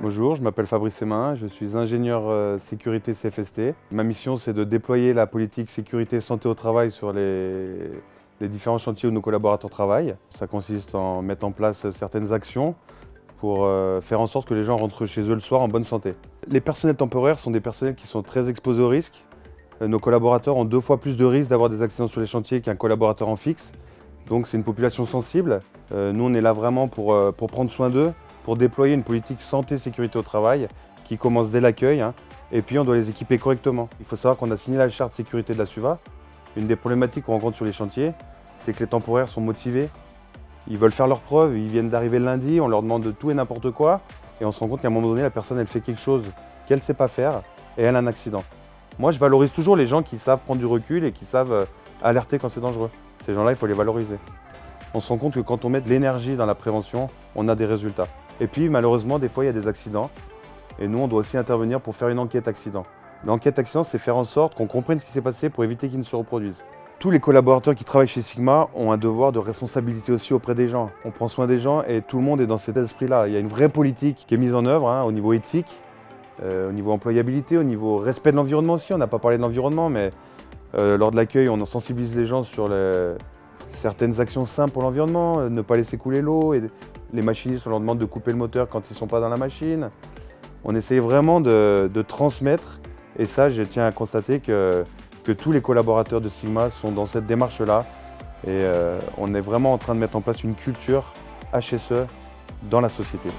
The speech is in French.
Bonjour, je m'appelle Fabrice Semin, je suis ingénieur sécurité CFST. Ma mission, c'est de déployer la politique sécurité santé au travail sur les différents chantiers où nos collaborateurs travaillent. Ça consiste en mettre en place certaines actions pour faire en sorte que les gens rentrent chez eux le soir en bonne santé. Les personnels temporaires sont des personnels qui sont très exposés au risque. Nos collaborateurs ont 2 fois plus de risques d'avoir des accidents sur les chantiers qu'un collaborateur en fixe. Donc c'est une population sensible. Nous, on est là vraiment pour prendre soin d'eux, pour déployer une politique santé-sécurité au travail qui commence dès l'accueil. Et puis on doit les équiper correctement. Il faut savoir qu'on a signé la charte sécurité de la SUVA. Une des problématiques qu'on rencontre sur les chantiers, c'est que les temporaires sont motivés. Ils veulent faire leurs preuves, ils viennent d'arriver le lundi, on leur demande de tout et n'importe quoi. Et on se rend compte qu'à un moment donné, la personne, elle fait quelque chose qu'elle ne sait pas faire et elle a un accident. Moi, je valorise toujours les gens qui savent prendre du recul et qui savent alerter quand c'est dangereux. Ces gens-là, il faut les valoriser. On se rend compte que quand on met de l'énergie dans la prévention, on a des résultats. Et puis, malheureusement, des fois, il y a des accidents. Et nous, on doit aussi intervenir pour faire une enquête accident. L'enquête accident, c'est faire en sorte qu'on comprenne ce qui s'est passé pour éviter qu'il ne se reproduise. Tous les collaborateurs qui travaillent chez Sigma ont un devoir de responsabilité aussi auprès des gens. On prend soin des gens et tout le monde est dans cet esprit-là. Il y a une vraie politique qui est mise en œuvre au niveau éthique, au niveau employabilité, au niveau respect de l'environnement aussi. On n'a pas parlé de l'environnement, mais lors de l'accueil, on sensibilise les gens sur certaines actions simples pour l'environnement, ne pas laisser couler l'eau. Et les machinistes, on leur demande de couper le moteur quand ils ne sont pas dans la machine. On essaye vraiment de transmettre. Et ça, je tiens à constater que tous les collaborateurs de Sigma sont dans cette démarche-là. Et on est vraiment en train de mettre en place une culture HSE dans la société.